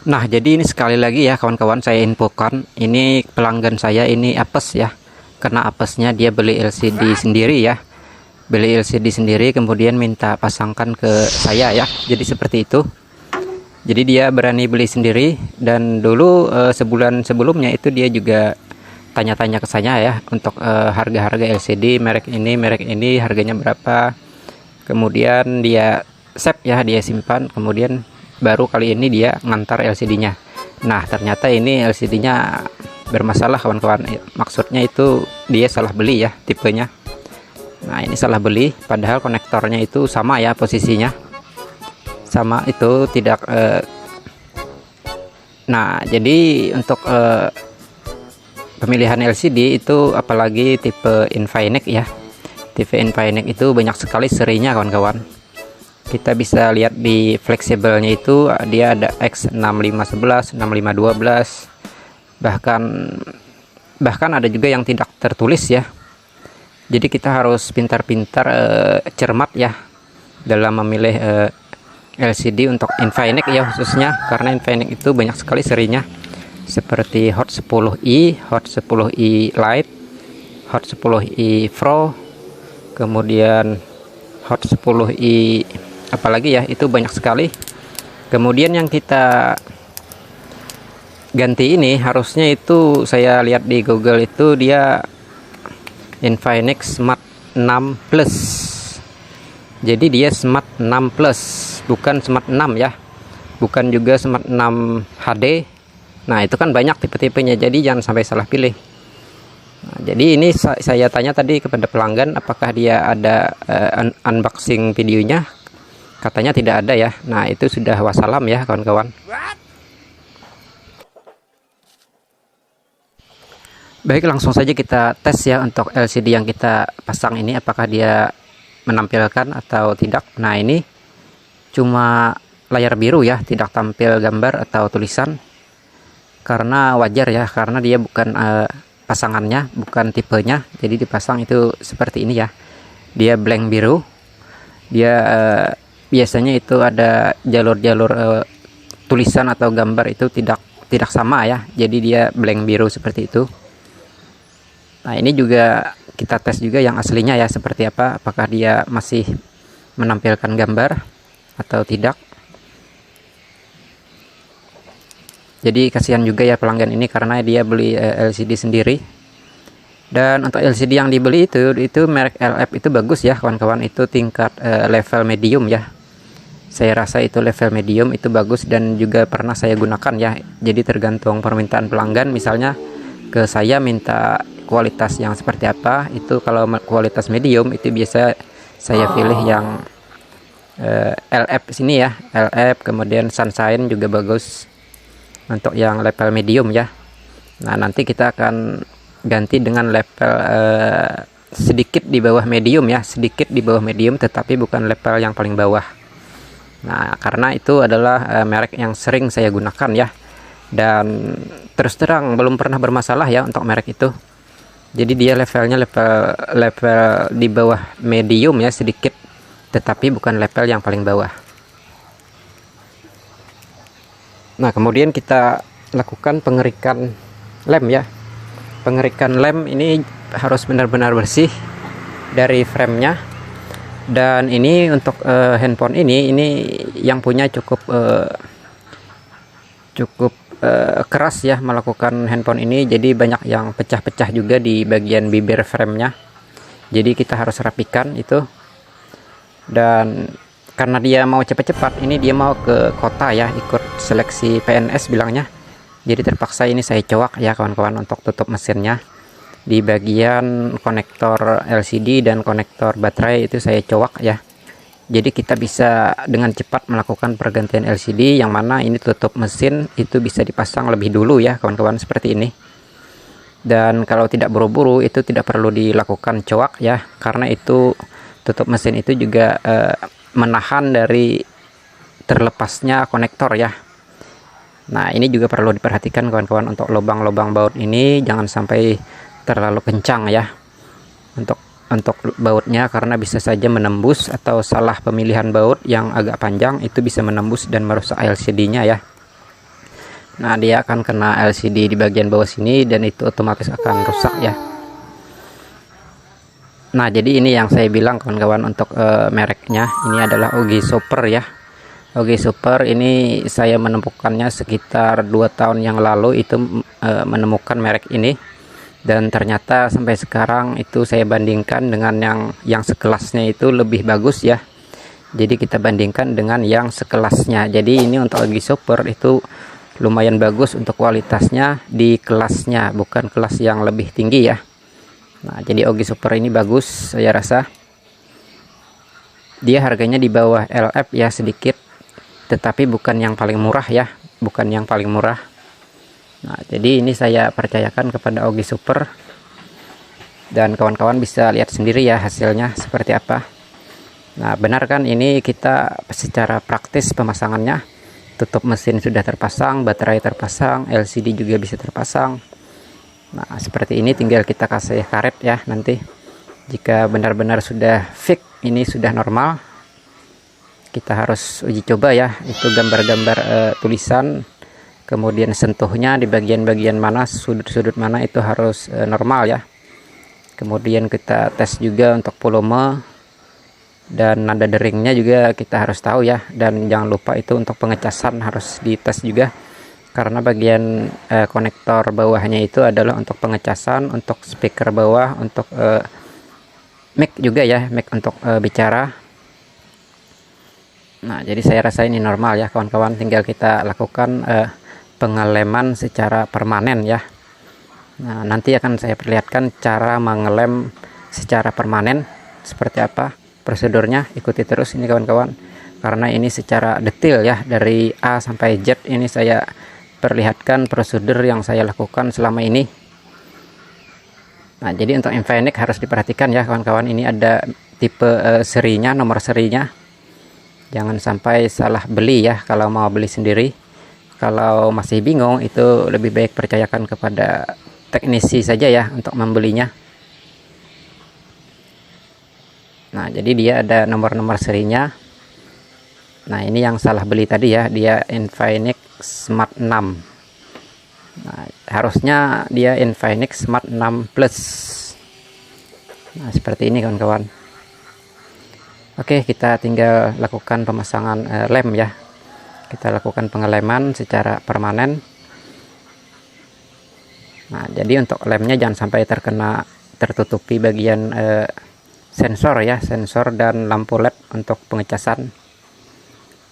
Nah, jadi ini sekali lagi ya kawan-kawan, saya infokan, ini pelanggan saya ini apes ya. Karena apesnya dia beli LCD sendiri ya. Beli LCD sendiri kemudian minta pasangkan ke saya ya. Jadi seperti itu. Jadi dia berani beli sendiri, dan dulu sebulan sebelumnya itu dia juga tanya-tanya ke saya ya untuk harga-harga LCD merek ini harganya berapa. Kemudian dia save ya, dia simpan, kemudian baru kali ini dia ngantar LCD-nya. Nah, ternyata ini LCD-nya bermasalah kawan-kawan. Maksudnya itu dia salah beli ya tipenya. Nah, ini salah beli padahal konektornya itu sama ya posisinya. Sama itu tidak nah, jadi untuk pemilihan LCD itu apalagi tipe Infinix ya. Tipe Infinix itu banyak sekali serinya kawan-kawan. Kita bisa lihat di fleksibelnya itu dia ada X6511, 6512, bahkan ada juga yang tidak tertulis ya. Jadi kita harus pintar-pintar cermat ya dalam memilih LCD untuk Infinix ya, khususnya karena Infinix itu banyak sekali serinya seperti Hot 10i, Hot 10i Lite, Hot 10i Pro, kemudian Hot 10i apalagi ya, itu banyak sekali. Kemudian yang kita ganti ini harusnya itu saya lihat di Google itu dia Infinix Smart 6 Plus. Jadi dia Smart 6 Plus, bukan Smart 6 ya. Bukan juga Smart 6 HD. Nah, itu kan banyak tipe-tipenya, jadi jangan sampai salah pilih. Nah, jadi ini saya tanya tadi kepada pelanggan apakah dia ada unboxing videonya. Katanya tidak ada ya. Nah, itu sudah wassalam ya kawan-kawan. Baik, langsung saja kita tes ya untuk LCD yang kita pasang ini apakah dia menampilkan atau tidak. Nah, ini cuma layar biru ya, tidak tampil gambar atau tulisan. Karena wajar ya, karena dia bukan pasangannya, bukan tipenya. Jadi dipasang itu seperti ini ya. Dia blank biru. Dia biasanya itu ada jalur-jalur tulisan atau gambar itu tidak sama ya. Jadi dia blank biru seperti itu. Nah, ini juga kita tes juga yang aslinya ya seperti apa, apakah dia masih menampilkan gambar atau tidak. Jadi kasihan juga ya pelanggan ini karena dia beli LCD sendiri. Dan untuk LCD yang dibeli itu merek LF itu bagus ya kawan-kawan, itu tingkat level medium ya. Saya rasa itu level medium itu bagus dan juga pernah saya gunakan ya. Jadi tergantung permintaan pelanggan, misalnya ke saya minta kualitas yang seperti apa, itu kalau kualitas medium itu biasa saya pilih yang LF sini ya, LF, kemudian Sunshine juga bagus untuk yang level medium ya. Nah, nanti kita akan ganti dengan level sedikit di bawah medium ya, sedikit di bawah medium tetapi bukan level yang paling bawah. Nah, karena itu adalah merek yang sering saya gunakan ya, dan terus terang belum pernah bermasalah ya untuk merek itu. Jadi dia levelnya level di bawah medium ya, sedikit, tetapi bukan level yang paling bawah. Nah, kemudian kita lakukan pengerikan lem ya. Pengerikan lem ini harus benar-benar bersih dari framenya. Dan ini untuk handphone ini yang punya cukup keras ya melakukan handphone ini, jadi banyak yang pecah-pecah juga di bagian bibir framenya. Jadi kita harus rapikan itu. Dan karena dia mau cepat-cepat, ini dia mau ke kota ya, ikut seleksi PNS bilangnya. Jadi terpaksa ini saya coak ya kawan-kawan untuk tutup mesinnya. Di bagian konektor LCD dan konektor baterai itu saya coak ya. Jadi kita bisa dengan cepat melakukan pergantian LCD, yang mana ini tutup mesin itu bisa dipasang lebih dulu ya kawan-kawan, seperti ini. Dan kalau tidak buru-buru itu tidak perlu dilakukan coak ya, karena itu tutup mesin itu juga menahan dari terlepasnya konektor ya. Nah, ini juga perlu diperhatikan kawan-kawan untuk lubang-lubang baut ini jangan sampai terlalu kencang ya untuk bautnya, karena bisa saja menembus, atau salah pemilihan baut yang agak panjang itu bisa menembus dan merusak LCD-nya ya. Nah, dia akan kena LCD di bagian bawah sini dan itu otomatis akan rusak ya. Nah, jadi ini yang saya bilang kawan-kawan untuk mereknya. Ini adalah OG Super ya. OG Super ini saya menemukannya sekitar 2 tahun yang lalu itu, menemukan merek ini, dan ternyata sampai sekarang itu saya bandingkan dengan yang sekelasnya itu lebih bagus ya. Jadi kita bandingkan dengan yang sekelasnya. Jadi ini untuk OG Super itu lumayan bagus untuk kualitasnya di kelasnya, bukan kelas yang lebih tinggi ya. Nah, jadi OG Super ini bagus, saya rasa. Dia harganya di bawah LF ya sedikit, tetapi bukan yang paling murah ya, bukan yang paling murah. Nah, jadi ini saya percayakan kepada OG Super, dan kawan-kawan bisa lihat sendiri ya hasilnya seperti apa. Nah, benar kan, ini kita secara praktis pemasangannya, tutup mesin sudah terpasang, baterai terpasang, LCD juga bisa terpasang. Nah, seperti ini tinggal kita kasih karet ya nanti. Jika benar-benar sudah fix, ini sudah normal, kita harus uji coba ya, itu gambar-gambar tulisan, kemudian sentuhnya di bagian-bagian mana, sudut-sudut mana itu harus normal ya. Kemudian kita tes juga untuk volume dan nada deringnya juga kita harus tahu ya, dan jangan lupa itu untuk pengecasan harus dites juga, karena bagian konektor bawahnya itu adalah untuk pengecasan, untuk speaker bawah, untuk mic juga ya, mic untuk bicara. Nah, jadi saya rasa ini normal ya kawan-kawan, tinggal kita lakukan pengeleman secara permanen ya. Nah, nanti akan saya perlihatkan cara mengelem secara permanen seperti apa prosedurnya. Ikuti terus ini kawan-kawan, karena ini secara detail ya, dari A sampai Z ini saya perlihatkan prosedur yang saya lakukan selama ini. Nah, jadi untuk Infinix harus diperhatikan ya kawan-kawan, ini ada tipe serinya, nomor serinya. Jangan sampai salah beli ya kalau mau beli sendiri. Kalau masih bingung, itu lebih baik percayakan kepada teknisi saja ya untuk membelinya. Nah, jadi dia ada nomor-nomor serinya. Nah, ini yang salah beli tadi ya, dia Infinix Smart 6. Nah, harusnya dia Infinix Smart 6 Plus. Nah, seperti ini kawan-kawan. Oke, kita tinggal lakukan pemasangan lem ya. Kita lakukan pengeleman secara permanen. Nah, jadi untuk lemnya jangan sampai tertutupi bagian sensor ya, sensor dan lampu LED untuk pengecasan.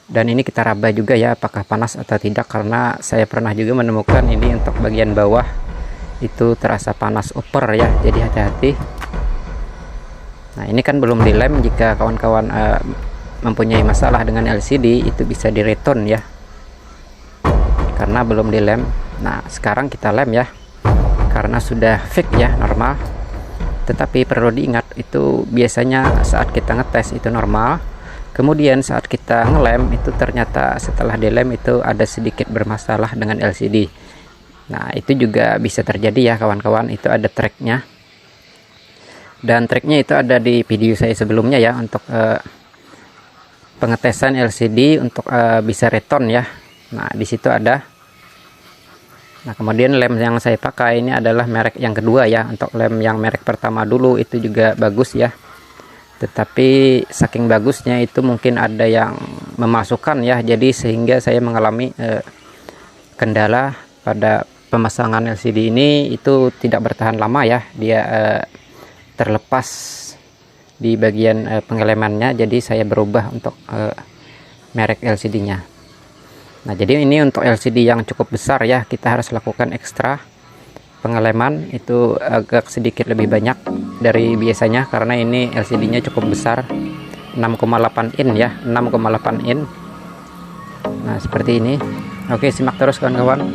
Dan ini kita raba juga ya apakah panas atau tidak, karena saya pernah juga menemukan ini untuk bagian bawah itu terasa panas over ya, jadi hati-hati. Nah, ini kan belum dilem. Jika kawan-kawan mempunyai masalah dengan LCD, itu bisa direturn ya, karena belum dilem. Nah, sekarang kita lem ya, karena sudah fix ya, normal. Tetapi perlu diingat, itu biasanya saat kita ngetes itu normal, kemudian saat kita ngelem itu ternyata setelah dilem itu ada sedikit bermasalah dengan LCD. Nah, itu juga bisa terjadi ya kawan-kawan, itu ada tracknya, dan tracknya itu ada di video saya sebelumnya ya, untuk pengetesan LCD untuk bisa return ya. Nah, di situ ada. Nah, kemudian lem yang saya pakai ini adalah merek yang kedua ya. Untuk lem yang merek pertama dulu itu juga bagus ya, tetapi saking bagusnya itu mungkin ada yang memasukkan ya, jadi sehingga saya mengalami kendala pada pemasangan LCD ini, itu tidak bertahan lama ya, dia terlepas di bagian pengelemannya. Jadi saya berubah untuk merek LCD-nya. Nah, jadi ini untuk LCD yang cukup besar ya, kita harus lakukan ekstra pengeleman, itu agak sedikit lebih banyak dari biasanya, karena ini LCD-nya cukup besar, 6,8 in ya, 6,8 in. Nah, seperti ini. Oke, simak terus kawan-kawan.